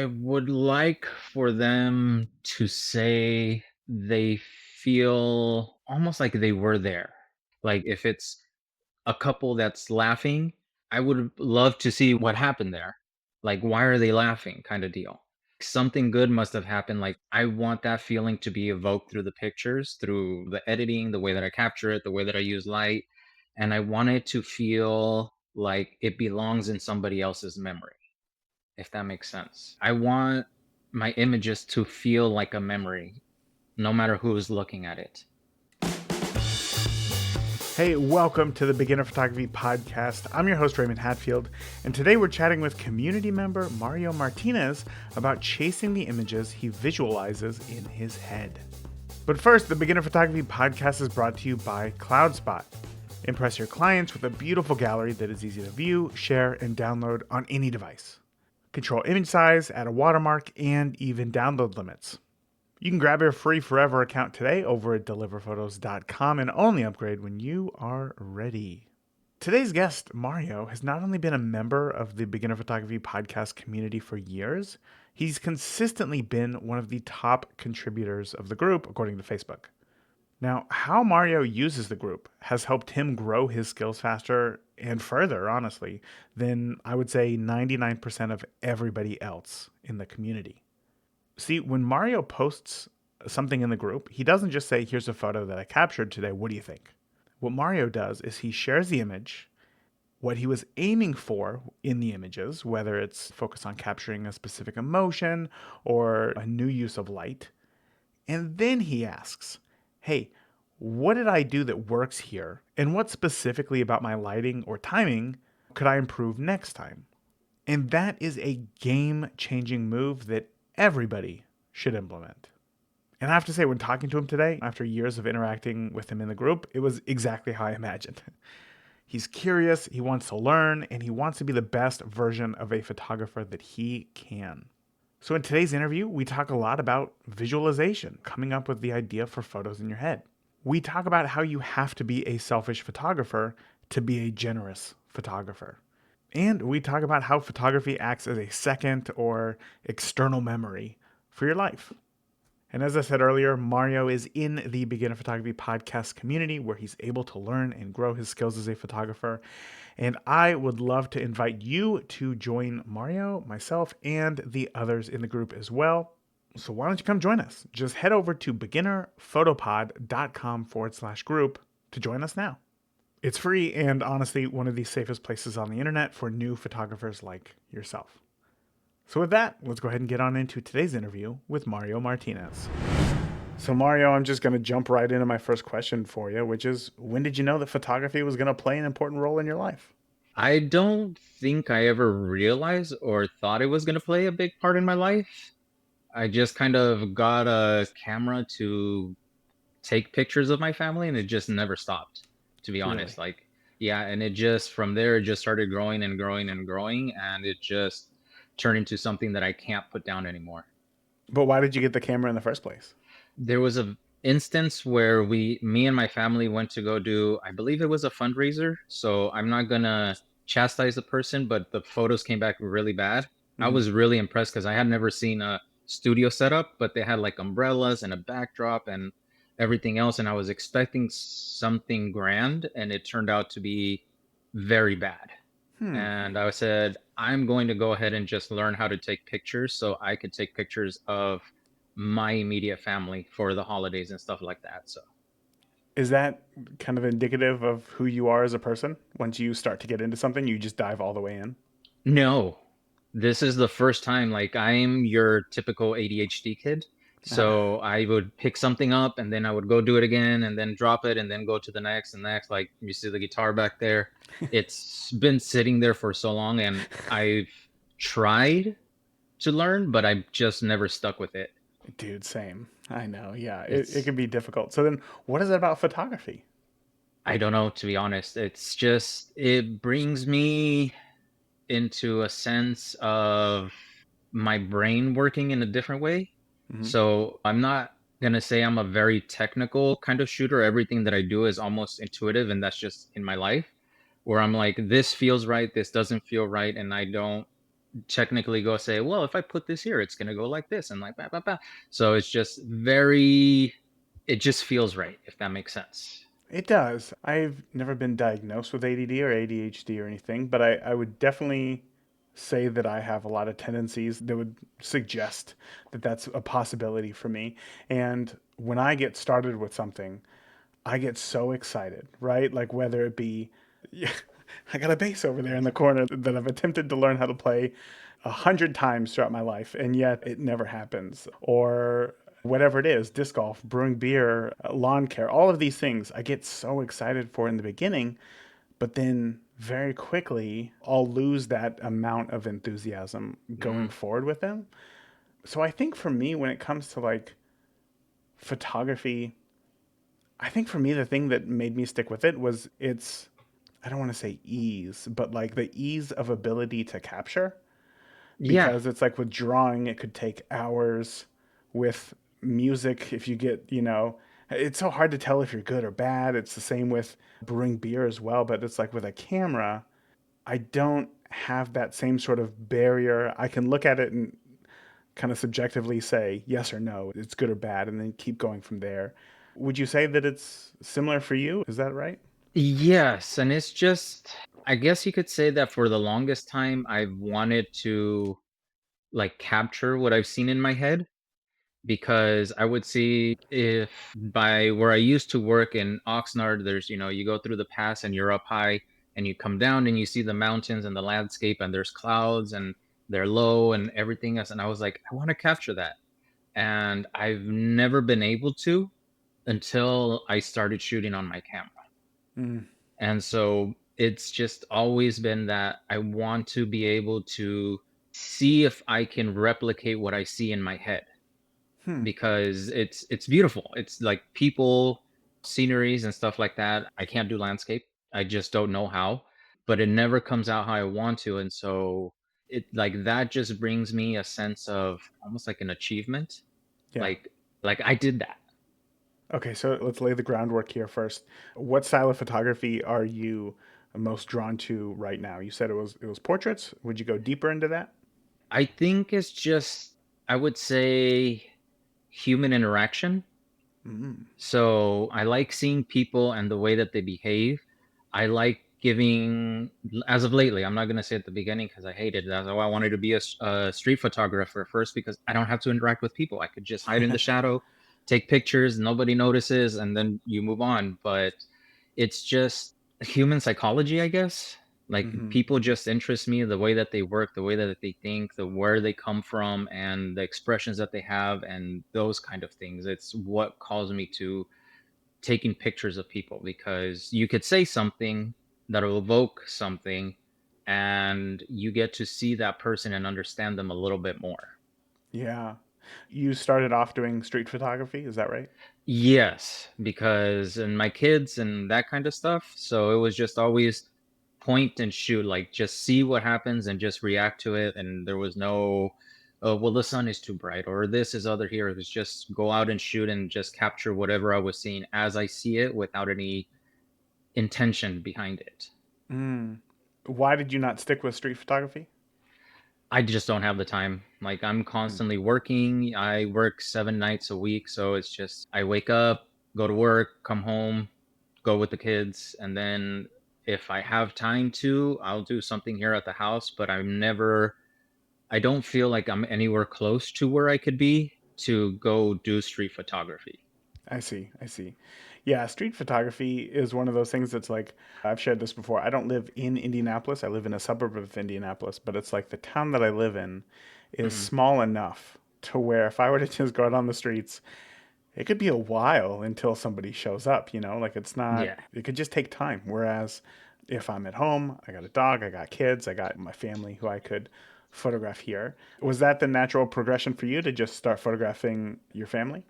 I would like for them to say they feel almost like they were there. Like if it's a couple that's laughing, I would love to see what happened there. Like, why are they laughing kind of deal. Something good must have happened. Like, I want that feeling to be evoked through the pictures, through the editing, the way that I capture it, the way that I use light. And I want it to feel like it belongs in somebody else's memory, if that makes sense. I want my images to feel like a memory, no matter who's looking at it. Hey, welcome to the Beginner Photography Podcast. I'm your host, Raymond Hatfield, and today we're chatting with community member Mario Martinez about chasing the images he visualizes in his head. But first, the Beginner Photography Podcast is brought to you by CloudSpot. Impress your clients with a beautiful gallery that is easy to view, share, and download on any device. Control image size, add a watermark, and even download limits. You can grab your free forever account today over at deliverphotos.com and only upgrade when you are ready. Today's guest, Mario, has not only been a member of the Beginner Photography Podcast community for years, he's consistently been one of the top contributors of the group, according to Facebook. Now, how Mario uses the group has helped him grow his skills faster and further, honestly, than I would say 99% of everybody else in the community. See, when Mario posts something in the group, he doesn't just say, here's a photo that I captured today. What do you think? What Mario does is he shares the image, what he was aiming for in the images, whether it's focused on capturing a specific emotion or a new use of light. And then he asks, hey, what did I do that works here? And what specifically about my lighting or timing could I improve next time? And that is a game-changing move that everybody should implement. And I have to say, when talking to him today, after years of interacting with him in the group, it was exactly how I imagined. He's curious, he wants to learn, and he wants to be the best version of a photographer that he can. So in today's interview, we talk a lot about visualization, coming up with the idea for photos in your head. We talk about how you have to be a selfish photographer to be a generous photographer. And we talk about how photography acts as a second or external memory for your life. And as I said earlier, Mario is in the Beginner Photography Podcast community where he's able to learn and grow his skills as a photographer. And I would love to invite you to join Mario, myself, and the others in the group as well. So why don't you come join us? Just head over to beginnerphotopod.com/group to join us now. It's free and honestly one of the safest places on the internet for new photographers like yourself. So with that, let's go ahead and get on into today's interview with Mario Martinez. So Mario, I'm just going to jump right into my first question for you, which is, when did you know that photography was going to play an important role in your life? I don't think I ever realized or thought it was going to play a big part in my life. I just kind of got a camera to take pictures of my family and it just never stopped, to be honest. Really? Like, yeah, and it just from there it just started growing and growing and growing and it just turned into something that I can't put down anymore. But why did you get the camera in the first place? There was a instance where me and my family went to go do, I believe it was a fundraiser. So I'm not gonna chastise the person, but the photos came back really bad. I Mm-hmm. was really impressed because I had never seen a studio setup, but they had like umbrellas and a backdrop and everything else. And I was expecting something grand, and it turned out to be very bad. And I said, I'm going to go ahead and just learn how to take pictures so I could take pictures of my immediate family for the holidays and stuff like that. So, Is that kind of indicative of who you are as a person? Once you start to get into something, you just dive all the way in? no, this is the first time, like, I'm your typical ADHD kid. So I would pick something up and then I would go do it again and then drop it and then go to the next and next. Like, you see the guitar back there. It's been sitting there for so long and I've tried to learn, but I just never stuck with it. Dude, same. I know. Yeah, it It's can be difficult. So then, what is it about photography? I don't know, to be honest. It's just it brings me into a sense of my brain working in a different way. Mm-hmm. So I'm not gonna say I'm a very technical kind of shooter. Everything that I do is almost intuitive, and that's just in my life. Where I'm like, this feels right, this doesn't feel right, and I don't. technically go say, well, if I put this here, it's gonna go like this and like blah blah blah. So it's just very, it just feels right, if that makes sense. It does. I've never been diagnosed with ADD or ADHD or anything, but I would definitely say that I have a lot of tendencies that would suggest that that's a possibility for me. And when I get started with something, I get so excited, right? Like whether it be, yeah, I got a bass over there in the corner that I've attempted to learn how to play 100 times throughout my life, and yet it never happens. Or whatever it is, disc golf, brewing beer, lawn care, all of these things, I get so excited for in the beginning, but then very quickly I'll lose that amount of enthusiasm going Mm, forward with them. So I think for me, when it comes to like photography, I think for me, the thing that made me stick with it was its, I don't want to say ease, but like the ease of ability to capture. yeah. Because it's like with drawing, it could take hours. With music, if you get, it's so hard to tell if you're good or bad. It's the same with brewing beer as well. But it's like with a camera, I don't have that same sort of barrier. I can look at it and kind of subjectively say yes or no, it's good or bad, and then keep going from there. Would you say that it's similar for you? Is that right? Yes, and it's just, I guess you could say that for the longest time I've wanted to like capture what I've seen in my head, because I would see if by where I used to work in Oxnard, there's, you go through the pass and you're up high and you come down and you see the mountains and the landscape and there's clouds and they're low and everything else. And I was like, I want to capture that. And I've never been able to until I started shooting on my camera. Mm. And so it's just always been that I want to be able to see if I can replicate what I see in my head, Hmm. because it's beautiful. It's like people, sceneries and stuff like that. I can't do landscape. I just don't know how, but it never comes out how I want to. And so it like that just brings me a sense of almost like an achievement. Yeah. Like like I did that. Okay, so let's lay the groundwork here first. What style of photography are you most drawn to right now? You said it was portraits. Would you go deeper into that? I think it's just, I would say, human interaction. Mm, So I like seeing people and the way that they behave. I like giving, as of lately, I'm not going to say at the beginning because I hated it. That's why I wanted to be a street photographer first, because I don't have to interact with people. I could just hide in the shadow, take pictures, nobody notices, and then you move on. But it's just human psychology, I guess. Like hmm. people just interest me, the way that they work, the way that they think, the where they come from, and the expressions that they have, and those kind of things. It's what calls me to taking pictures of people, because you could say something that'll evoke something, and you get to see that person and understand them a little bit more. Yeah. You started off doing street photography, is that right? Yes, because and my kids and that kind of stuff. So it was just always point and shoot, like just see what happens and just react to it. And there was no, oh, well, the sun is too bright or this is other here. It was just go out and shoot and just capture whatever I was seeing as I see it without any intention behind it. Mm. Why did you not stick with street photography? I just don't have the time. Like I'm Mm. constantly working. I work 7 nights a week, so it's just I wake up, go to work, come home, go with the kids, and then if I have time to, I'll do something here at the house, but I don't feel like I'm anywhere close to where I could be to go do street photography. I see. I see. Yeah, street photography is one of those things that's like, I've shared this before. I don't live in Indianapolis. I live in a suburb of Indianapolis, but it's like the town that I live in is Mhm. small enough to where if I were to just go out on the streets, it could be a while until somebody shows up, Like it's not, Yeah. it could just take time. Whereas if I'm at home, I got a dog, I got kids, I got my family who I could photograph here. Was that the natural progression for you to just start photographing your family?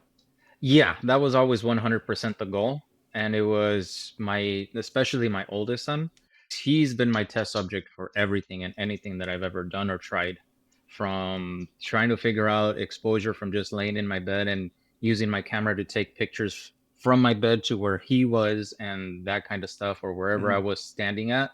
Yeah, that was always 100% the goal. And it was my, especially my oldest son. He's been my test subject for everything and anything that I've ever done or tried. From trying to figure out exposure from just laying in my bed and using my camera to take pictures from my bed to where he was and that kind of stuff, or wherever I Mm-hmm. was standing at.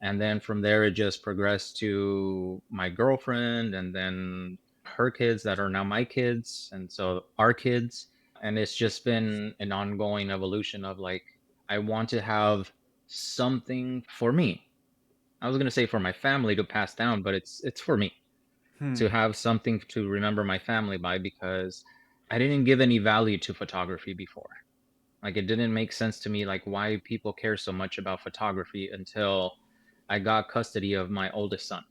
And then from there, it just progressed to my girlfriend and then her kids that are now my kids. And so our kids. And it's just been an ongoing evolution of like, I want to have something for me. I was going to say for my family to pass down, but it's for me Hmm. to have something to remember my family by because I didn't give any value to photography before. Like it didn't make sense to me like why people care so much about photography until I got custody of my oldest son.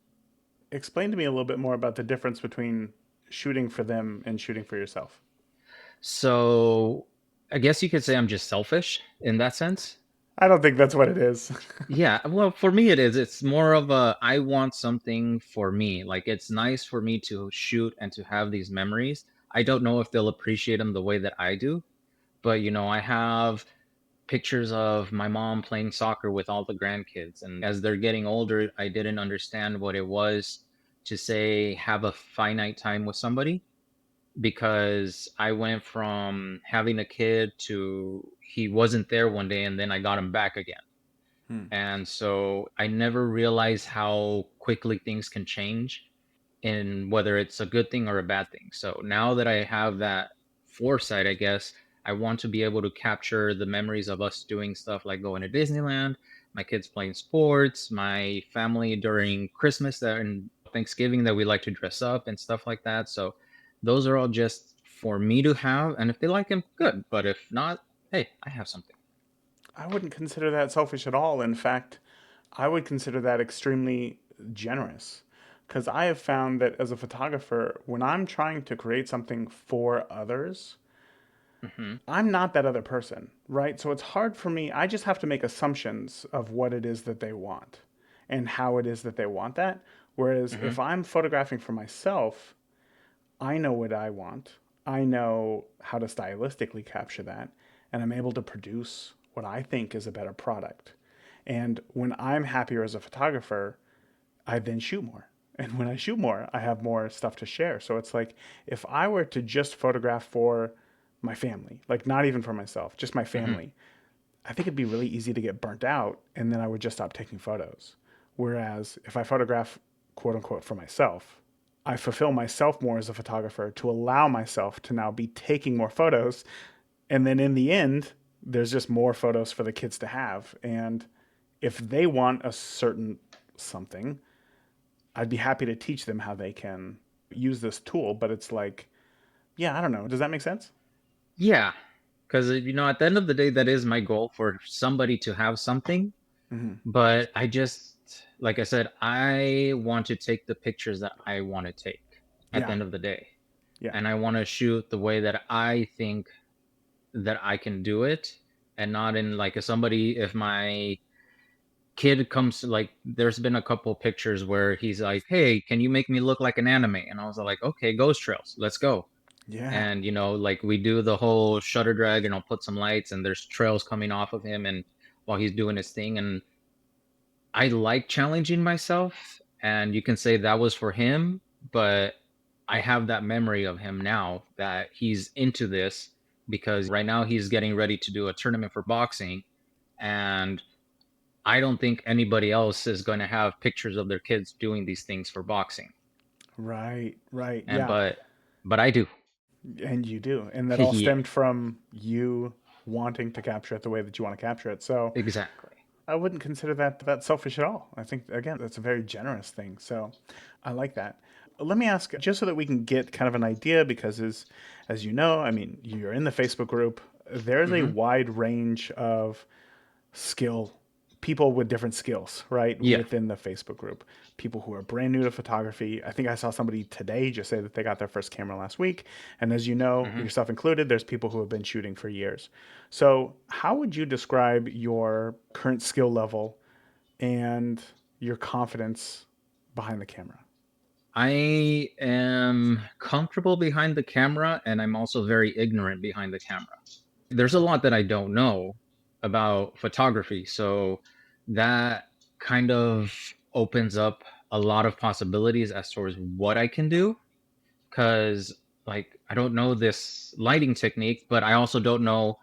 Explain to me a little bit more about the difference between shooting for them and shooting for yourself. So I guess you could say I'm just selfish in that sense. I don't think that's what it is. Yeah, well, for me it is. It's more of a I want something for me. Like it's nice for me to shoot and to have these memories. I don't know if they'll appreciate them the way that I do, but I have pictures of my mom playing soccer with all the grandkids. And as they're getting older, I didn't understand what it was to say have a finite time with somebody because I went from having a kid to he wasn't there one day and then I got him back again. Hmm. And so I never realized how quickly things can change in whether it's a good thing or a bad thing. So now that I have that foresight, I guess I want to be able to capture the memories of us doing stuff like going to Disneyland, my kids playing sports, my family during Christmas and Thanksgiving that we like to dress up and stuff like that. So those are all just for me to have. And if they like them, good. But if not, hey, I have something. I wouldn't consider that selfish at all. In fact, I would consider that extremely generous. Because I have found that as a photographer, when I'm trying to create something for others, Hmm. I'm not that other person, right? So it's hard for me. I just have to make assumptions of what it is that they want and how it is that they want that. Whereas Hmm. if I'm photographing for myself, I know what I want. I know how to stylistically capture that, and I'm able to produce what I think is a better product. And when I'm happier as a photographer, I then shoot more. And when I shoot more, I have more stuff to share. So it's like if I were to just photograph for my family, like not even for myself, just my Hmm. family, I think it'd be really easy to get burnt out and then I would just stop taking photos. Whereas if I photograph quote unquote for myself, I fulfill myself more as a photographer to allow myself to now be taking more photos. And then in the end, there's just more photos for the kids to have. And if they want a certain something, I'd be happy to teach them how they can use this tool. But it's like, yeah, I don't know. Does that make sense? Yeah. Because, at the end of the day, that is my goal for somebody to have something. Mm-hmm. But I just, like I said, I want to take the pictures that I want to take at the Yeah. end of the day. Yeah. And I want to shoot the way that I think that I can do it and not in like if somebody, if my kid comes like, there's been a couple pictures where he's like, hey, can you make me look like an anime? And I was like, okay, ghost trails, let's go. Yeah. And like we do the whole shutter drag and I'll put some lights and there's trails coming off of him and while he's doing his thing. And I like challenging myself, and you can say that was for him, but I have that memory of him now that he's into this because right now he's getting ready to do a tournament for boxing, and I don't think anybody else is going to have pictures of their kids doing these things for boxing. Right. Right. And Yeah. but I do. And you do. And that all Yeah, stemmed from you wanting to capture it the way that you want to capture it. So exactly. I wouldn't consider that selfish at all. I think again that's a very generous thing. So I like that. Let me ask just so that we can get kind of an idea because as you know, I mean, you're in the Facebook group. There's a Hmm. wide range of skill people with different skills, right? Yeah. Within the Facebook group. People who are brand new to photography. I think I saw somebody today just say that they got their first camera last week. And as you know, Hmm. yourself included, there's people who have been shooting for years. So, how would you describe your current skill level and your confidence behind the camera? I am comfortable behind the camera and I'm also very ignorant behind the camera. There's a lot that I don't know about photography. So that kind of opens up a lot of possibilities as towards what I can do. Cause like I don't know this lighting technique, but I also don't know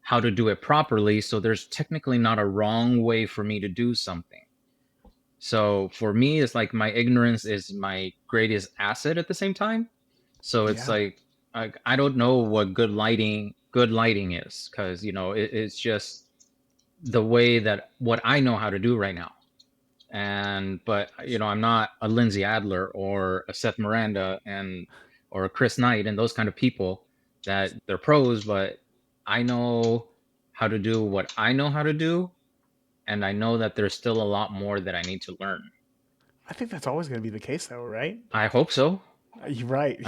how to do it properly. So there's technically not a wrong way for me to do something. So for me, it's like my ignorance is my greatest asset at the same time. So it's Yeah. like I don't know what good lighting is, because it's just the way that what I know how to do right now. And but I'm not a Lindsay Adler or a Seth Miranda and or a Chris Knight and those kind of people that they're pros, but I know how to do what I know how to do, and I know that there's still a lot more that I need to learn. I think that's always going to be the case, though, right? I hope so. You're right.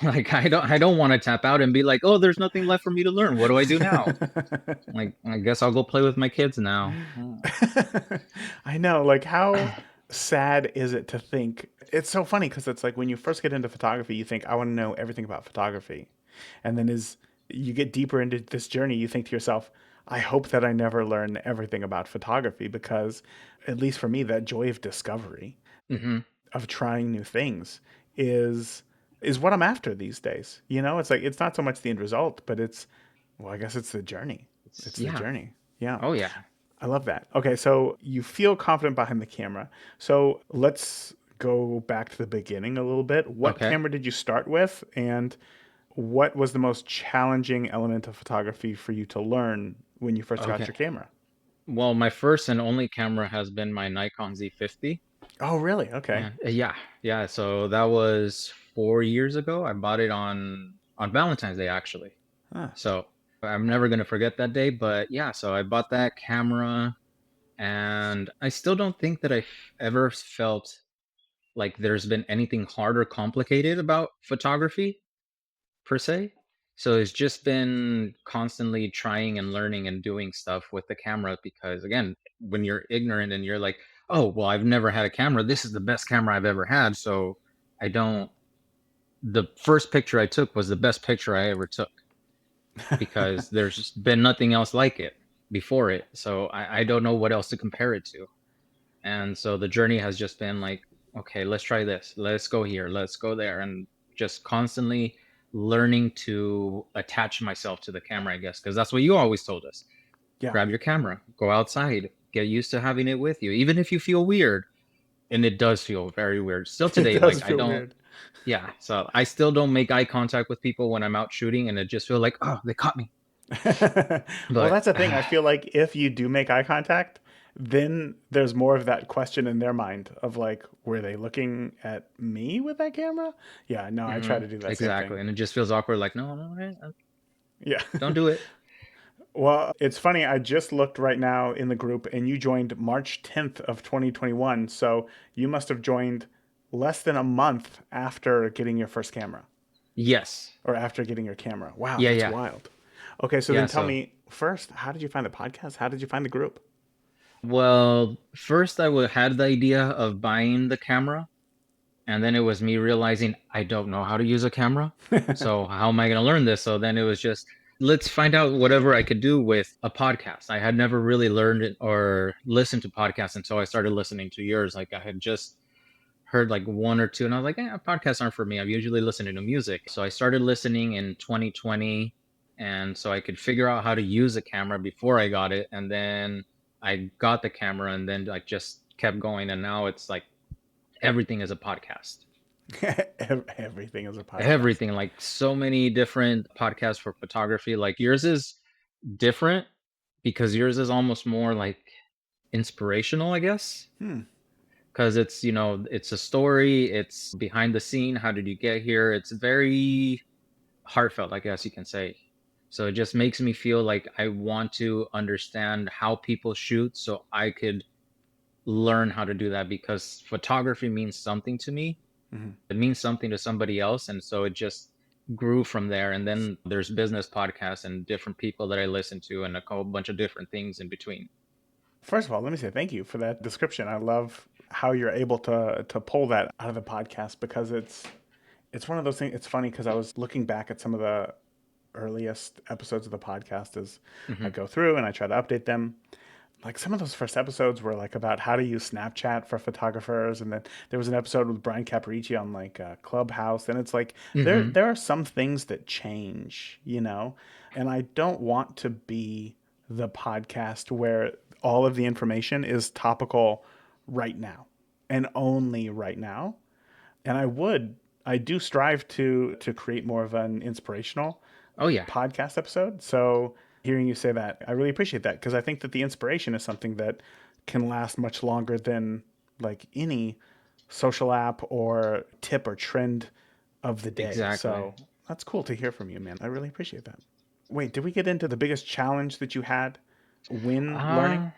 Like I don't want to tap out and be like, "Oh, there's nothing left for me to learn. What do I do now?" Like, I guess I'll go play with my kids now. I know. Like, how sad is it to think? It's so funny because it's like when you first get into photography, you think, I want to know everything about photography. And then as you get deeper into this journey, you think to yourself, I hope that I never learn everything about photography because, at least for me, that joy of discovery, Hmm. of trying new things is is what I'm after these days. You know, it's like it's not so much the end result, but it's well, I guess it's the journey. It's the Yeah. journey. Yeah. Oh yeah. I love that. Okay, so you feel confident behind the camera. So let's go back to the beginning a little bit. What Okay. camera did you start with, and what was the most challenging element of photography for you to learn when you first got Okay. your camera? Well, my first and only camera has been my Nikon Z50. Oh, really? Okay. And yeah. So that was 4 years ago. I bought it on Valentine's Day, actually. Huh. So I'm never gonna forget that day. But yeah, so I bought that camera, and I still don't think that I've ever felt like there's been anything hard or complicated about photography per se. So it's just been constantly trying and learning and doing stuff with the camera, because again, when you're ignorant and you're like, "Oh, well, I've never had a camera. This is the best camera I've ever had." So I don't the first picture I took was the best picture I ever took, because there's just been nothing else like it before it. So I don't know what else to compare it to. And so the journey has just been like, okay, let's try this. Let's go here. Let's go there. And just constantly learning to attach myself to the camera, I guess, because that's what you always told us. Yeah. Grab your camera, go outside, get used to having it with you, even if you feel weird. And it does feel very weird. Still It today, does like I feel don't, weird. yeah. So I still don't make eye contact with people when I'm out shooting, and it just feel like, oh, they caught me. Well, But that's the thing. I feel like if you do make eye contact, then there's more of that question in their mind of like, were they looking at me with that camera? Yeah, no, I try to do that same thing. exactly. And it just feels awkward, like, no, no, Yeah. don't do it. Well, it's funny. I just looked right now in the group and you joined March 10th of 2021. So you must have joined less than a month after getting your first camera Yes. or after getting your camera. Wow, Yeah, that's yeah. wild. Okay, so Yeah, then tell so me first, how did you find the podcast? How did you find the group? well, first had the idea of buying the camera, and then it was me realizing I don't know how to use a camera. So how am I going to learn this? So then it was just, let's find out whatever I could do with a podcast. I had never really learned it or listened to podcasts until I started listening to yours. Like I had just heard like one or two, and I was like, podcasts aren't for me. I'm usually listening to music. So I started listening in 2020, and so I could figure out how to use a camera before I got it, and then I got the camera, and then like just kept going, and now it's like everything is a podcast. Everything is a podcast. Everything, like so many different podcasts for photography. Like yours is different because yours is almost more like inspirational, I guess, Hmm. because it's a story, it's behind the scene, how did you get here, it's very heartfelt, I guess you can say. So it just makes me feel like I want to understand how people shoot so I could learn how to do that, because photography means something to me. Mhm. It means something to somebody else, and so it just grew from there. And then there's business podcasts and different people that I listen to, and a whole bunch of different things in between. First of all, let me say thank you for that description. I love how you're able to pull that out of the podcast because it's one of those things. It's funny because I was looking back at some of the earliest episodes of the podcast as I Hmm. go through and I try to update them. Like some of those first episodes were like about how to use Snapchat for photographers, and then there was an episode with Brian Caparici on like Clubhouse, and it's like Hmm. there are some things that change, you know, and I don't want to be the podcast where all of the information is topical right now and only right now. And I do strive to create more of an inspirational Oh yeah, podcast episode. So hearing you say that, I really appreciate that because I think that the inspiration is something that can last much longer than like any social app or tip or trend of the day. exactly. So that's cool to hear from you, man. I really appreciate that. Wait, did we get into the biggest challenge that you had when learning? Uh,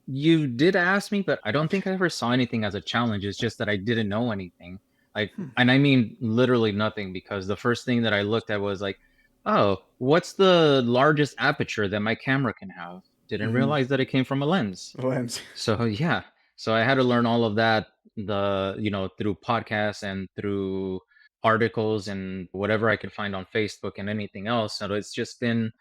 You did ask me, but I don't think I ever saw anything as a challenge. It's just that I didn't know anything. Like, and I mean literally nothing, because the first thing that I looked at was like, oh, what's the largest aperture that my camera can have? Didn't Mm-hmm. realize that it came from a lens. Lens. So yeah. So I had to learn all of that, through podcasts and through articles and whatever I could find on Facebook and anything else. So it's just been,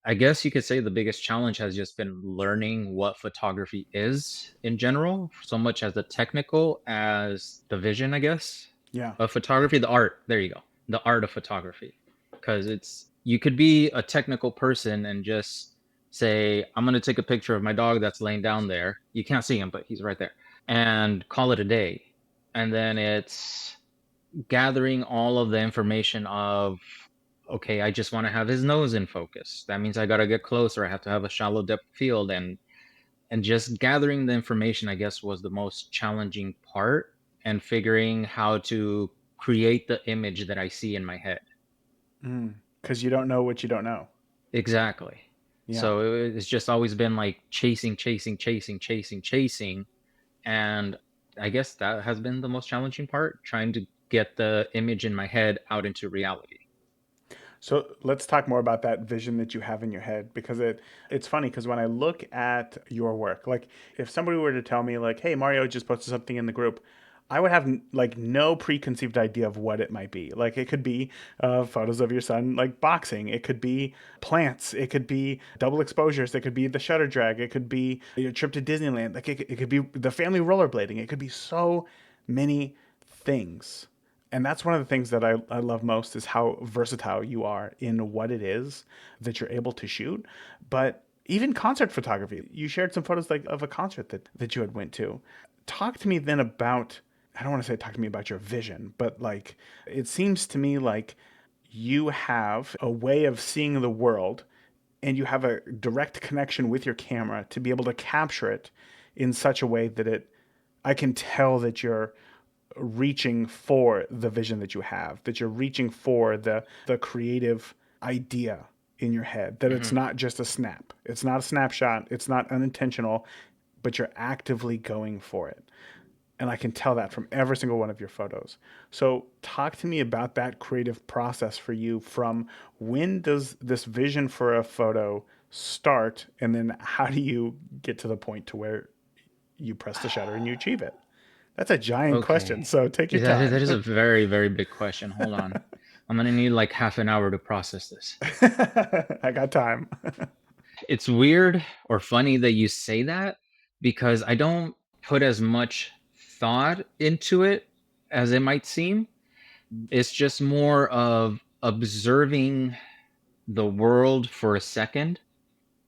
I guess you could say, the biggest challenge has just been learning what photography is in general, so much as the technical as the vision, I guess, Yeah. of photography, the art. There you go. The art of photography. Because you could be a technical person and just say, I'm going to take a picture of my dog that's laying down there. You can't see him, but he's right there. And call it a day. And then it's gathering all of the information of, okay, I just want to have his nose in focus. That means I got to get closer. I have to have a shallow depth field, and just gathering the information, I guess, was the most challenging part, and figuring how to create the image that I see in my head. Because you don't know what you don't know. Exactly. Yeah. So it's just always been like chasing, chasing, chasing, chasing, chasing, and I guess that has been the most challenging part, trying to get the image in my head out into reality. So let's talk more about that vision that you have in your head because it's funny because when I look at your work, like if somebody were to tell me like, "Hey, Mario just posted something in the group," I would have like no preconceived idea of what it might be. Like it could be photos of your son like boxing, it could be plants, it could be double exposures, it could be the shutter drag, it could be your trip to Disneyland, like it could be the family rollerblading, it could be so many things. And that's one of the things that I love most is how versatile you are in what it is that you're able to shoot. But even concert photography, you shared some photos like of a concert that you had went to. Talk to me then about, I don't want to say talk to me about your vision, but like it seems to me like you have a way of seeing the world and you have a direct connection with your camera to be able to capture it in such a way that it I can tell that you're reaching for the vision that you have, that you're reaching for the creative idea in your head, that it's Hmm. not just a snap. It's not a snapshot, it's not unintentional, but you're actively going for it. And I can tell that from every single one of your photos. So, talk to me about that creative process for you from when does this vision for a photo start and then how do you get to the point to where you press the shutter and you achieve it? That's a giant question, Okay. so take your That time. is a very, very big question. Hold on. I'm gonna need like half an hour to process this. I got time. It's weird or funny that you say that, because I don't put as much thought into it as it might seem. It's just more of observing the world for a second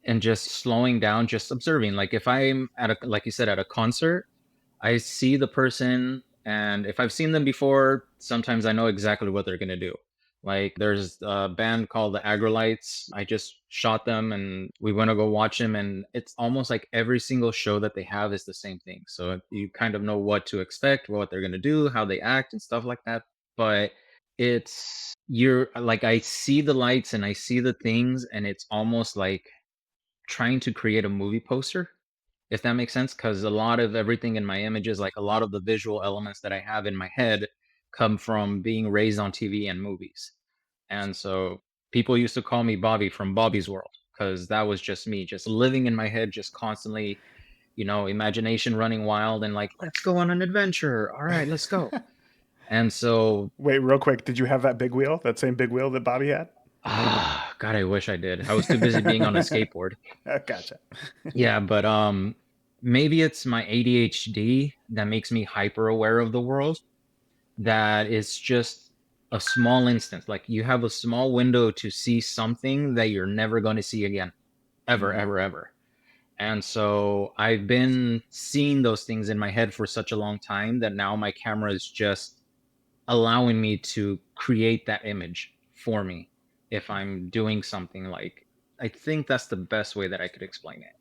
and just slowing down, just observing. Like if I'm at a, like you said, at a concert, I see the person, and if I've seen them before, sometimes I know exactly what they're gonna do. Like there's a band called the Agrolites. I just shot them, and we went to go watch them, and it's almost like every single show that they have is the same thing. So you kind of know what to expect, what they're gonna do, how they act, and stuff like that. But you're like, I see the lights and I see the things, and it's almost like trying to create a movie poster, if that makes sense. Because a lot of everything in my images, like a lot of the visual elements that I have in my head, come from being raised on TV and movies. And so people used to call me Bobby from Bobby's World, because that was just me, just living in my head, just constantly, imagination running wild, and like, let's go on an adventure. All right, let's go. And so, Wait, real quick, did you have that big wheel? That same big wheel that Bobby had? God, I wish I did. I was too busy being on a skateboard. Gotcha. Yeah, but maybe it's my ADHD that makes me hyper aware of the world, that it's just a small instance. Like you have a small window to see something that you're never going to see again, ever, ever, ever. And so I've been seeing those things in my head for such a long time that now my camera is just allowing me to create that image for me if I'm doing something like I think that's the best way that I could explain it,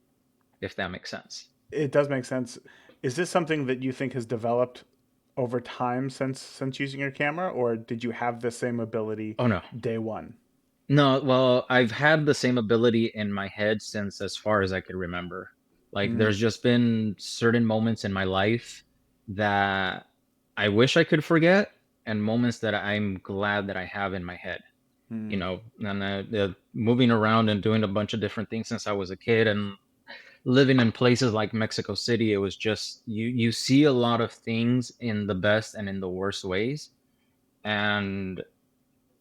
if that makes sense. It does make sense. Is this something that you think has developed over time since using your camera, or did you have the same ability Oh no. day one? No, well, I've had the same ability in my head since as far as I could remember. Like Mm, there's just been certain moments in my life that I wish I could forget and moments that I'm glad that I have in my head. You mm. know, and moving around and doing a bunch of different things since I was a kid and living in places like Mexico City, it was just you see a lot of things in the best and in the worst ways. And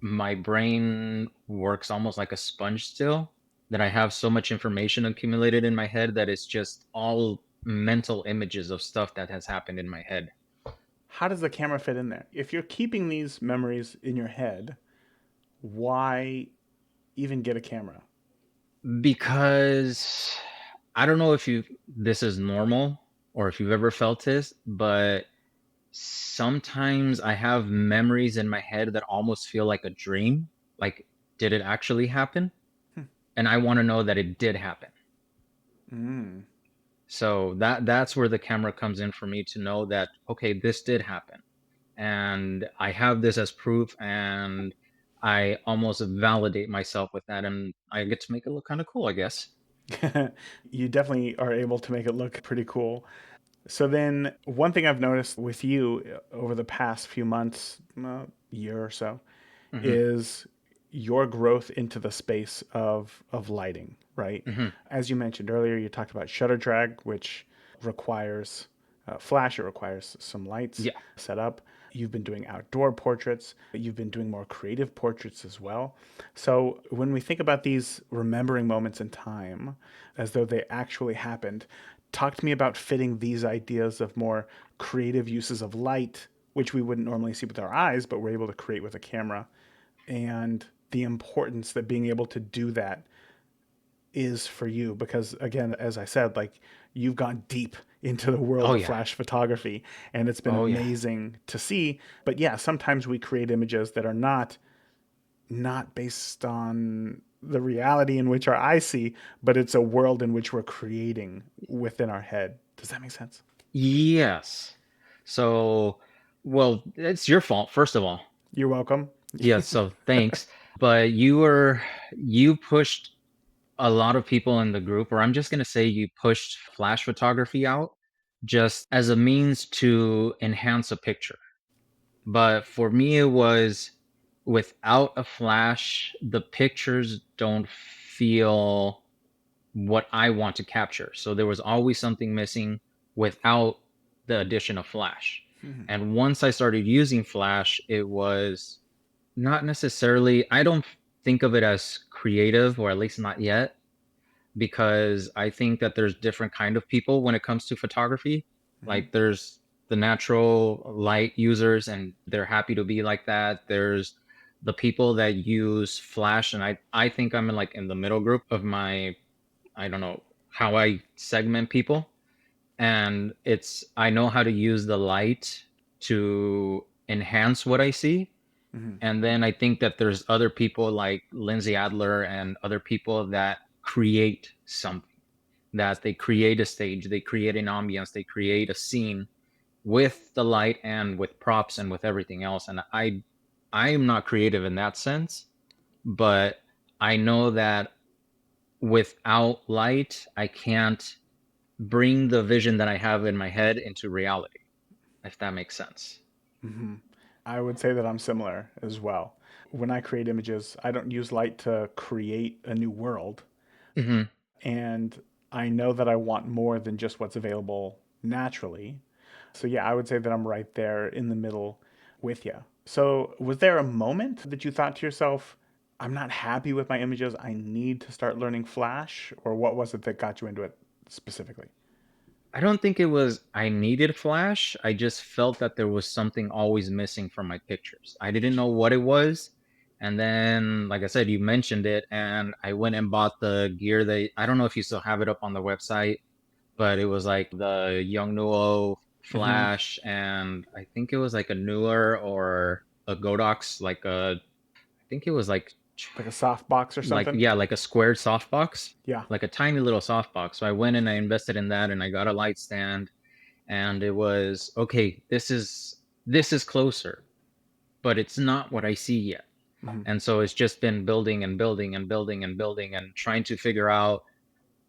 my brain works almost like a sponge still, that I have so much information accumulated in my head that it's just all mental images of stuff that has happened in my head. How does the camera fit in there? If you're keeping these memories in your head, why even get a camera? Because I don't know if you this is normal or if you've ever felt this, but sometimes I have memories in my head that almost feel like a dream. Like, did it actually happen? Hmm. And I want to know that it did happen. Mm. So that's where the camera comes in for me to know that okay, this did happen. And I have this as proof and I almost validate myself with that and I get to make it look kind of cool, I guess. You definitely are able to make it look pretty cool. So then, one thing I've noticed with you over the past few months, year or so, Hmm. is your growth into the space of lighting, right? Hmm. As you mentioned earlier, you talked about shutter drag, which requires flash, it requires some lights Yeah. set up. You've been doing outdoor portraits, you've been doing more creative portraits as well. So, when we think about these remembering moments in time as though they actually happened, talk to me about fitting these ideas of more creative uses of light, which we wouldn't normally see with our eyes, but we're able to create with a camera, and the importance that being able to do that is for you. Because again, as I said, like, you've gone deep into the world Oh of yeah. flash photography, and it's been Oh yeah. amazing to see. But yeah, sometimes we create images that are not based on the reality in which our eyes see, but it's a world in which we're creating within our head. Does that make sense? Yes. So, well, it's your fault, first of all. You're welcome. Yes, so thanks. But you pushed a lot of people in the group, or I'm just gonna say you pushed flash photography out just as a means to enhance a picture. But for me, it was without a flash, the pictures don't feel what I want to capture. So there was always something missing without the addition of flash. And once I started using flash, it was not necessarily, I don't think of it as creative, or at least not yet, because I think that there's different kind of people when it comes to photography. Mhm. Like there's the natural light users and they're happy to be like that. There's the people that use flash and I think I'm in like in the middle group of my I don't know how I segment people. And it's I know how to use the light to enhance what I see. Mhm. And then I think that there's other people like Lindsay Adler and other people that create something, that they create a stage, they create an ambience, they create a scene with the light and with props and with everything else. And I am not creative in that sense, but I know that without light, I can't bring the vision that I have in my head into reality, if that makes sense. Mhm. I would say that I'm similar as well. When I create images, I don't use light to create a new world. Hmm. And I know that I want more than just what's available naturally. So, yeah, I would say that I'm right there in the middle with you. So, was there a moment that you thought to yourself, I'm not happy with my images, I need to start learning Flash? Or what was it that got you into it specifically? I don't think it was I needed flash. I just felt that there was something always missing from my pictures. I didn't know what it was. And then, like I said, you mentioned it, and I went and bought the gear that I don't know if you still have it up on the website, but it was like the Young Nuo Hmm. flash, and I think it was like a Newer or a Godox, I think it was Like a soft box or like something. yeah, like a squared softbox, Yeah. like a tiny little softbox. So I went and I invested in that, and I got a light stand, and it was okay. This is closer, but it's not what I see yet. Hmm. And so it's just been building and building and building and building and trying to figure out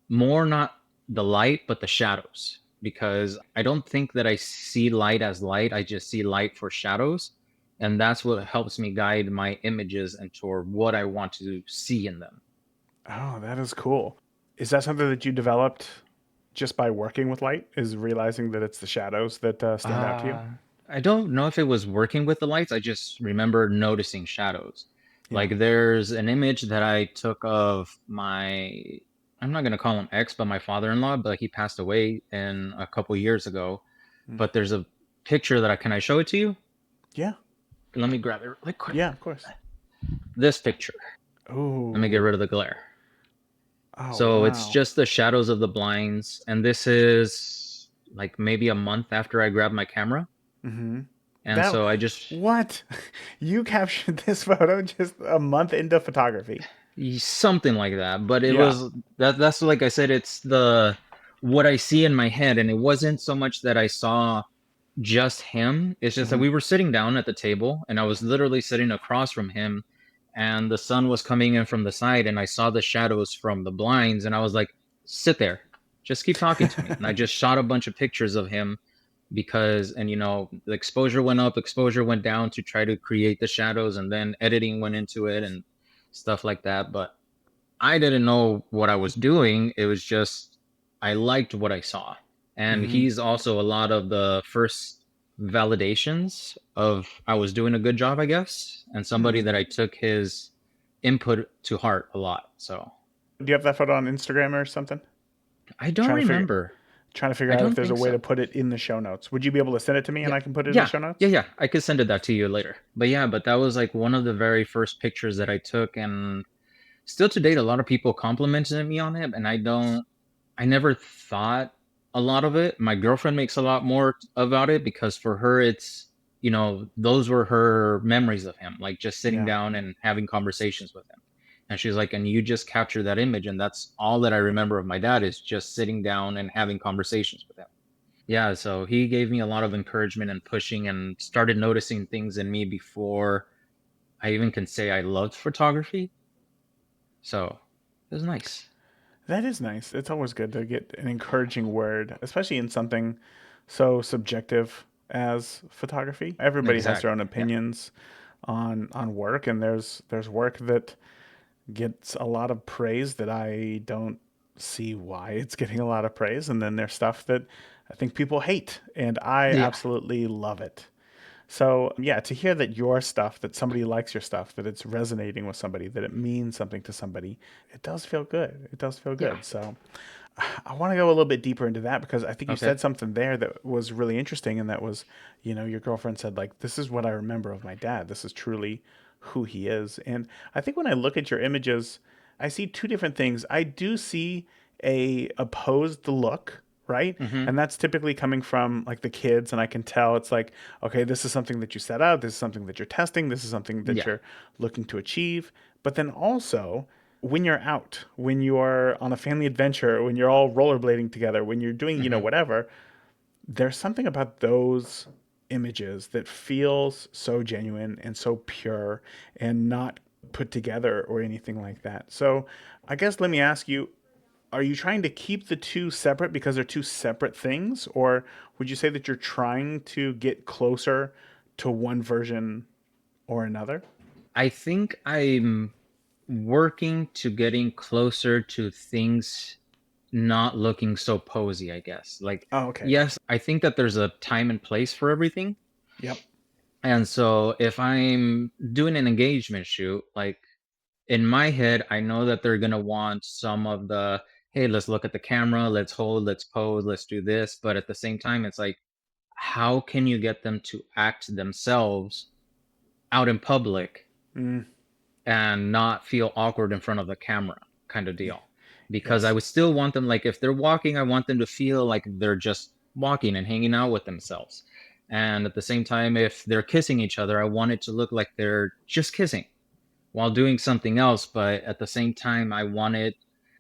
more not the light, but the shadows. Because I don't think that I see light as light. I just see light for shadows. And that's what helps me guide my images and toward what I want to see in them. Oh, that is cool. Is that something that you developed just by working with light? Is realizing that it's the shadows that stand out to you? Uh, I don't know if it was working with the lights. I just remember noticing shadows. Yeah. Like there's an image that I took of I'm not gonna call him ex, but my father-in-law, but he passed away in a couple years ago. Mm. But there's a picture can I show it to you? Yeah. Let me grab it really quick. Yeah, of course. This picture. Let me get Oh. rid of the glare. Oh, So it's wow. just the shadows of the blinds, and this is like maybe a month after I grabbed my camera. Hmm. And That so I just what? You captured this photo just a month into photography. something like that, but it Yeah. was that's like I said, it's the what I see in my head, and it wasn't so much that I saw just him. It's just that Hmm. we were sitting down at the table, and I was literally sitting across from him, and the sun was coming in from the side, and I saw the shadows from the blinds, and I was like, sit there, just keep talking to me. And I just shot a bunch of pictures of him because, and the exposure went up, exposure went down to try to create the shadows, and then editing went into it and stuff like that. But I didn't know what I was doing. It was just I liked what I saw. And Hmm. he's also a lot of the first validations of I was doing a good job, I guess, and somebody Hmm. that I took his input to heart a lot. So Do you have that photo on Instagram or something? I don't Trying to figure remember. trying to figure I out if don't there's a think way so. to put it in the show notes. Would you be able to send it to me and Yeah. I can put it in the Yeah. show Yeah, notes? yeah. I could send it that to you later. But yeah, but that was like one of the very first pictures that I took, and still to date a lot of people complimented me on it, and I never thought a lot of it. My girlfriend makes a lot more about it because for her, those were her memories of him, like just sitting Yeah. down and having conversations with him. And she's like, and you just capture that image, and that's all that I remember of my dad is just sitting down and having conversations with him. Yeah, so he gave me a lot of encouragement and pushing and started noticing things in me before I even can say I loved photography. So it was nice. That is nice. It's always good to get an encouraging word, especially in something so subjective as photography. Everybody has their Exactly. own Yeah. opinions on work, and there's work that gets a lot of praise that I don't see why it's getting a lot of praise, and then there's stuff that I think people hate, and I Yeah. absolutely love it. So, yeah, to hear that your stuff, that somebody likes your stuff, that it's resonating with somebody, that it means something to somebody, it does feel good. It does feel Yeah. good. So, I want to go a little bit deeper into that because I think you Okay. said something there that was really interesting. And that was, your girlfriend said, like, this is what I remember of my dad. This is truly who he is. And I think when I look at your images, I see two different things. I do see a opposed look, right? Mm-hmm. And that's typically coming from like the kids. And I can tell it's like, okay, this is something that you set out. This is something that you're testing. This is something that Yeah. you're looking to achieve. But then also, when you're out, when you are on a family adventure, when you're all rollerblading together, when you're doing, Mm-hmm. whatever, there's something about those images that feels so genuine and so pure and not put together or anything like that. So, I guess let me ask you, are you trying to keep the two separate because they're two separate things, or would you say that you're trying to get closer to one version or another? I think I'm working to getting closer to things not looking so posy, I guess. Like, Oh, okay. yes, I think that there's a time and place for everything. Yep. And so if I'm doing an engagement shoot, like in my head, I know that they're going to want some of the, hey, let's look at the camera, let's hold, let's pose, let's do this. But at the same time, it's like, how can you get them to act themselves out in public Mm. and not feel awkward in front of the camera kind of Yeah. deal. Because I Yes. would still want them, like, if they're walking, I want them to feel like they're just walking and hanging out with themselves. And at the same time, if they're kissing each other, I want it to look like they're just kissing while doing something else. But at the same time, I want it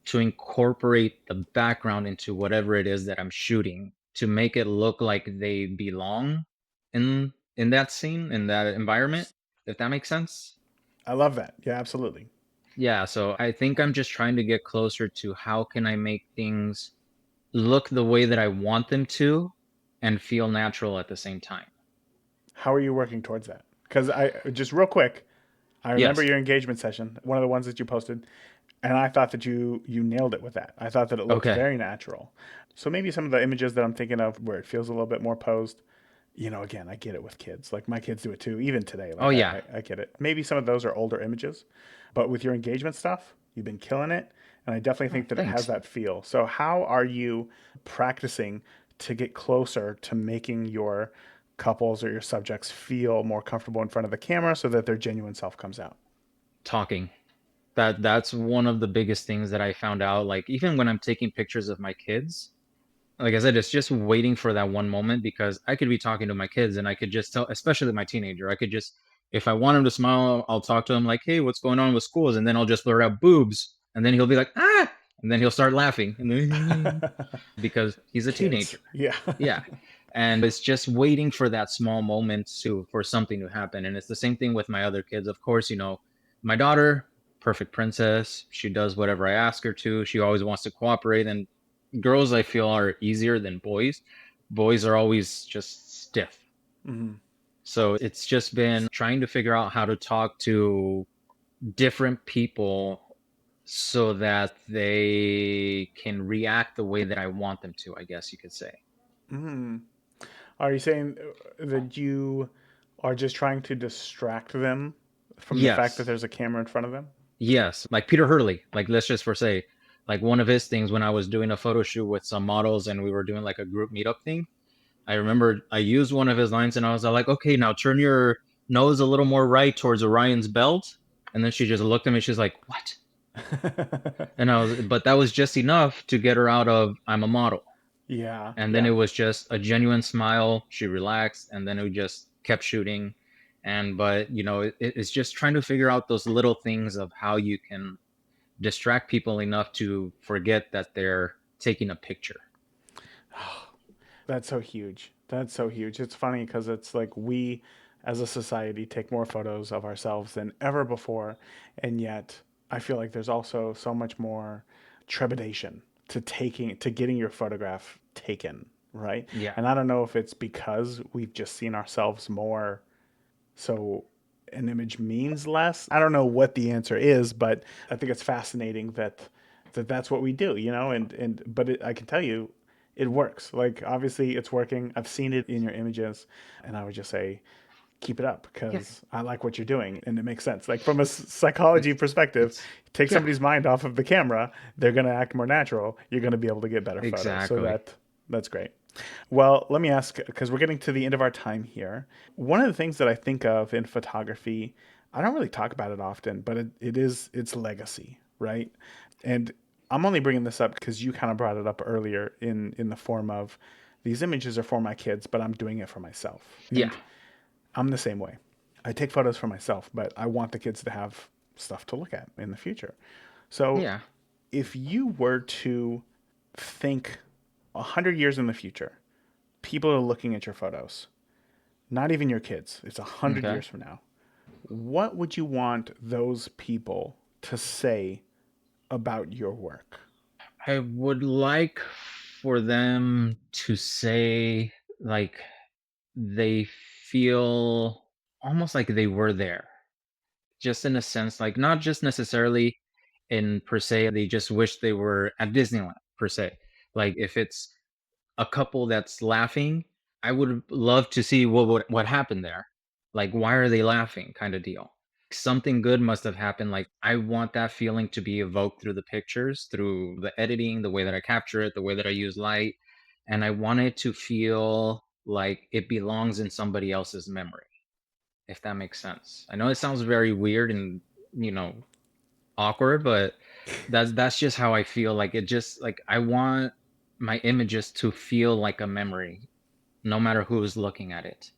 to incorporate the background into whatever it is that I'm shooting to make it look like they belong in that scene, in that environment, if that makes sense. I love that. Yeah, absolutely. Yeah, so I think I'm just trying to get closer to how can I make things look the way that I want them to and feel natural at the same time. How are you working towards that? Because I just real quick, I remember Yes. your engagement session, one of the ones that you posted, and I thought that you nailed it with that. I thought that it looked Okay. very natural. So maybe some of the images that I'm thinking of where it feels a little bit more posed, again, I get it with kids. Like my kids do it too, even today. Oh Like yeah. I get it. Maybe some of those are older images, but with your engagement stuff, you've been killing it. And I definitely Oh, think that it has thanks. that feel. So how are you practicing to get closer to making your couples or your subjects feel more comfortable in front of the camera so that their genuine self comes out? Talking. That's one of the biggest things that I found out. Like even when I'm taking pictures of my kids, like I said, it's just waiting for that one moment because I could be talking to my kids and I could just tell, especially my teenager, I could just, if I want him to smile, I'll talk to him like, "Hey, what's going on with schools?" And then I'll just blur out boobs, and then he'll be like, "Ah," and then he'll start laughing, and then because he's a Kids. teenager. Yeah. Yeah. And it's just waiting for that small moment to for something to happen. And it's the same thing with my other kids. Of course, my daughter, perfect princess. She does whatever I ask her to. She always wants to cooperate. And girls, I feel, are easier than boys. Boys are always just stiff. Mhm. So it's just been trying to figure out how to talk to different people so that they can react the way that I want them to, I guess you could say. Mhm. Are you saying that you are just trying to distract them from the fact that Yes. there's a camera in front of them? Yes, like Peter Hurley. Like let's just for say, like one of his things when I was doing a photo shoot with some models and we were doing like a group meetup thing. I remember I used one of his lines and I was like, okay, now turn your nose a little more right towards Orion's belt. And then she just looked at me. She's like, what? And but that was just enough to get her out of I'm a model. Yeah, And then it yeah. was just a genuine smile. She relaxed, and then we just kept shooting. And but it's just trying to figure out those little things of how you can distract people enough to forget that they're taking a picture. That's so huge. That's so huge. It's funny because it's like we as a society take more photos of ourselves than ever before. And yet I feel like there's also so much more trepidation to getting your photograph taken, right? Yeah. And I don't know if it's because we've just seen ourselves more, so an image means less. I don't know what the answer is, but I think it's fascinating that that's what we do, and but I can tell you it works. Like obviously it's working. I've seen it in your images, and I would just say keep it up Yeah. because I like what you're doing and it makes sense. Like from a psychology It's perspective, it's take yeah, somebody's mind off of the camera, they're going to act more natural. You're going to be able to get better photos. So exactly. that's great. Well, let me ask because we're getting to the end of our time here. One of the things that I think of in photography, I don't really talk about it often, but it is its legacy, right? And I'm only bringing this up because you kind of brought it up earlier in the form of these images are for my kids, but I'm doing it for myself. Yeah. And I'm the same way. I take photos for myself, but I want the kids to have stuff to look at in the future. So Yeah. if you were to think 100 years in the future, people are looking at your photos, not even your kids, it's 100 Okay. years from now. What would you want those people to say about your work? I would like for them to say like they feel almost like they were there. Just in a sense, like not just necessarily in per se, they just wish they were at Disneyland per se. Like if it's a couple that's laughing, I would love to see what happened there. Like why are they laughing kind of deal. Something good must have happened. Like I want that feeling to be evoked through the pictures, through the editing, the way that I capture it, the way that I use light, and I want it to feel like it belongs in somebody else's memory, if that makes sense. I know it sounds very weird and you know, awkward, but that's just how I feel. Like it just like I want my images to feel like a memory, no matter who's looking at it.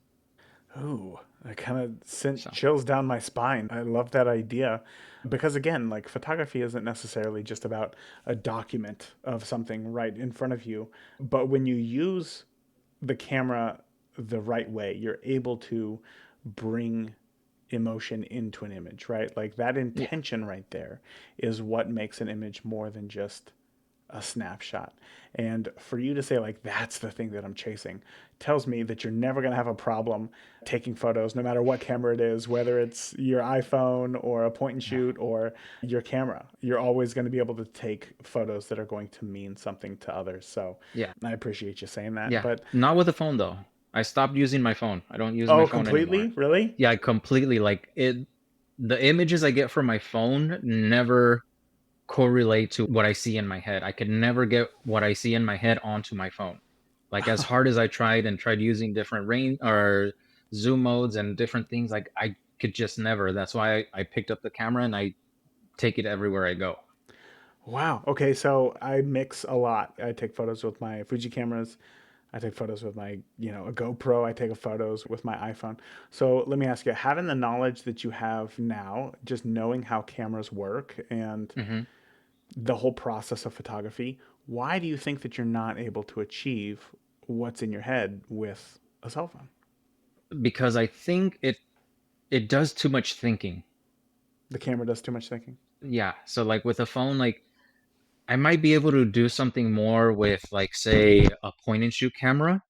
Ooh, that kind of sent So chills down my spine. I love that idea. Because again, like photography isn't necessarily just about a document of something right in front of you, but when you use the camera the right way, you're able to bring emotion into an image, right? Like that yeah, intention right there is what makes an image more than just a snapshot. And for you to say, like, that's the thing that I'm chasing, tells me that you're never going to have a problem taking photos, no matter what camera it is, whether it's your iPhone or a point and yeah, shoot or your camera. You're always going to be able to take photos that are going to mean something to others. So yeah, I appreciate you saying that. yeah. But, Not with a phone though. I stopped using my phone. I don't use my oh, phone completely? anymore. Really? Yeah, I completely like it. The images I get from my phone never correlate to what I see in my head. I could never get what I see in my head onto my phone. Like as hard as I tried using different range or zoom modes and different things, like I could just never. That's why I picked up the camera and I take it everywhere I go. Wow. Okay, so I mix a lot. I take photos with my Fuji cameras. I take photos with my, a GoPro. I take photos with my iPhone. So let me ask you, having the knowledge that you have now, just knowing how cameras work and Hmm. the whole process of photography, why do you think that you're not able to achieve what's in your head with a cell phone? Because I think it does too much thinking. The camera does too much thinking. Yeah. So like with a phone, like I might be able to do something more with like say a point and shoot camera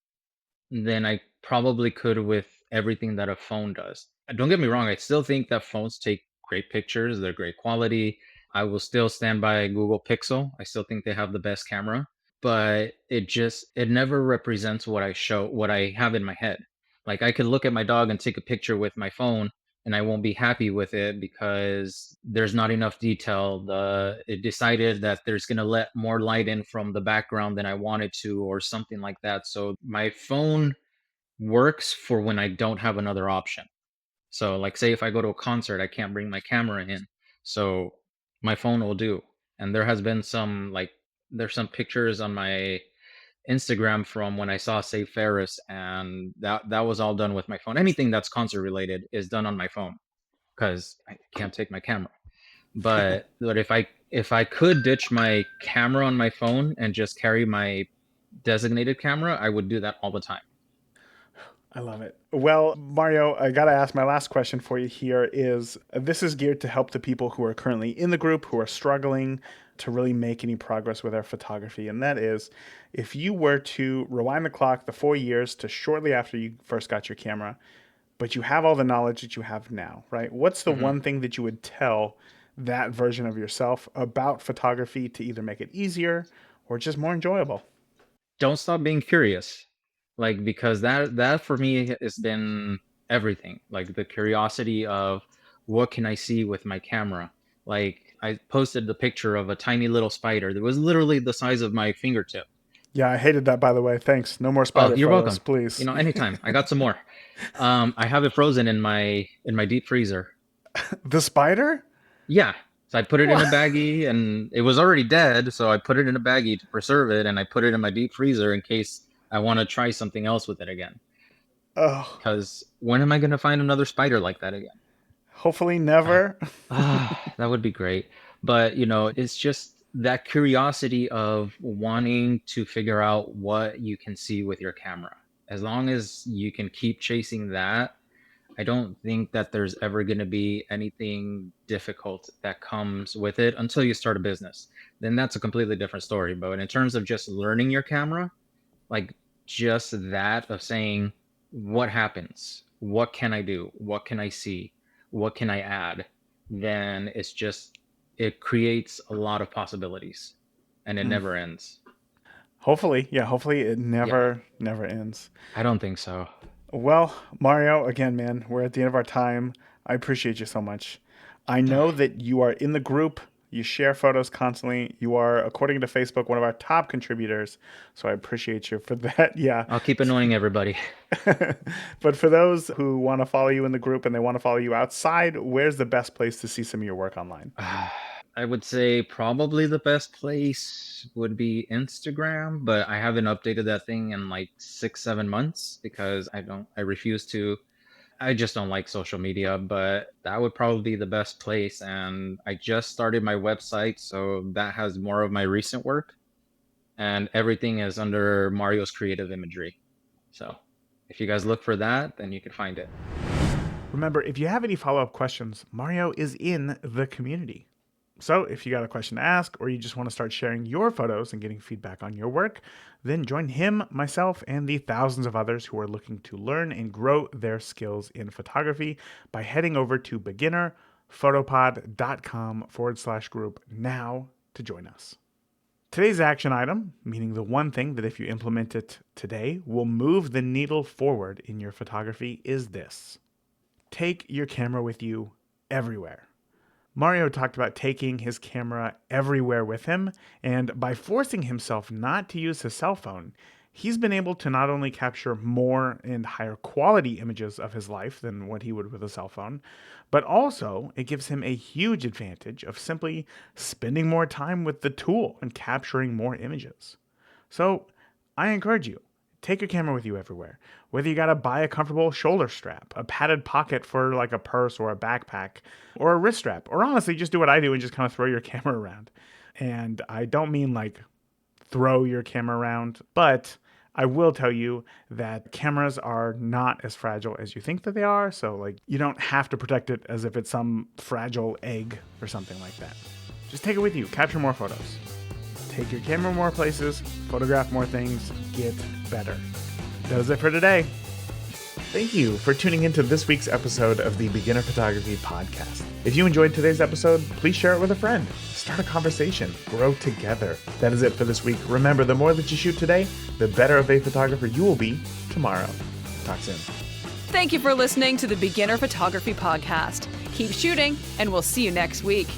than I probably could with everything that a phone does. Don't get me wrong, I still think that phones take great pictures, they're great quality. I will still stand by Google Pixel. I still think they have the best camera, but it never represents what I have in my head. Like I could look at my dog and take a picture with my phone and I won't be happy with it because there's not enough detail. The It decided that there's going to let more light in from the background than I wanted to or something like that. So my phone works for when I don't have another option. So like say if I go to a concert, I can't bring my camera in. So my phone will do. And there's some pictures on my Instagram from when I saw Save Ferris, and that was all done with my phone. Anything that's concert related is done on my phone because I can't take my camera. But if I could ditch my camera on my phone and just carry my designated camera, I would do that all the time. I love it. Well, Mario, I got to ask my last question for you here is this is geared to help the people who are currently in the group who are struggling to really make any progress with their photography. And that is if you were to rewind the clock the 4 years to shortly after you first got your camera, but you have all the knowledge that you have now, right? What's the Mhm. one thing that you would tell that version of yourself about photography to either make it easier or just more enjoyable? Don't stop being curious. Like because that for me has been everything. Like the curiosity of what can I see with my camera? Like I posted the picture of a tiny little spider that was literally the size of my fingertip. Yeah, I hated that, by the way. Thanks. No more Oh, spider you're photos, welcome. You please. know, anytime. I got some more. I have it frozen in my deep freezer. The spider? Yeah. So I put it in What? a baggie and it was already dead, so I put it in a baggie to preserve it and I put it in my deep freezer in case I want to try something else with it again. Oh, Because when am I going to find another spider like that again? hopefully Ah, never. that would be great. But, you know, it's just that curiosity of wanting to figure out what you can see with your camera. As long as you can keep chasing that, I don't think that there's ever going to be anything difficult that comes with it until you start a business. Then that's a completely different story. But in terms of just learning your camera, like just that of saying, what happens? What can I do? What can I see? What can I add? Then it creates a lot of possibilities and it Hmm. never ends. Hopefully, yeah, hopefully it Yeah, never ends. I don't think so. Well, Mario, again, man, we're at the end of our time. I appreciate you so much. I know that you are in the group You share photos constantly. You are, according to Facebook, one of our top contributors. So I appreciate you for that. Yeah. I'll keep annoying everybody. But for those who want to follow you in the group and they want to follow you outside, where's the best place to see some of your work online? I would say probably the best place would be Instagram, but I haven't updated that thing in like 6, 7 months because I refuse to. I just don't like social media, but that would probably be the best place. And I just started my website, so that has more of my recent work, and everything is under Mario's creative imagery. So if you guys look for that, then you can find it. Remember, if you have any follow up questions, Mario is in the community. So if you got a question to ask, or you just want to start sharing your photos and getting feedback on your work, then join him, myself, and the thousands of others who are looking to learn and grow their skills in photography by heading over to beginnerphotopod.com/group now to join us. Today's action item, meaning the one thing that if you implement it today will move the needle forward in your photography, is this: take your camera with you everywhere. Mario talked about taking his camera everywhere with him, and by forcing himself not to use his cell phone, he's been able to not only capture more and higher quality images of his life than what he would with a cell phone, but also it gives him a huge advantage of simply spending more time with the tool and capturing more images. So I encourage you, take your camera with you everywhere. Whether you gotta buy a comfortable shoulder strap, a padded pocket for like a purse or a backpack, or a wrist strap, or honestly, just do what I do and just kind of throw your camera around. And I don't mean like throw your camera around, but I will tell you that cameras are not as fragile as you think that they are. So like you don't have to protect it as if it's some fragile egg or something like that. Just take it with you, capture more photos. Take your camera more places, photograph more things, get better. That is it for today. Thank you for tuning into this week's episode of the Beginner Photography Podcast. If you enjoyed today's episode, please share it with a friend. Start a conversation. Grow together. That is it for this week. Remember, the more that you shoot today, the better of a photographer you will be tomorrow. Talk soon. Thank you for listening to the Beginner Photography Podcast. Keep shooting, and we'll see you next week.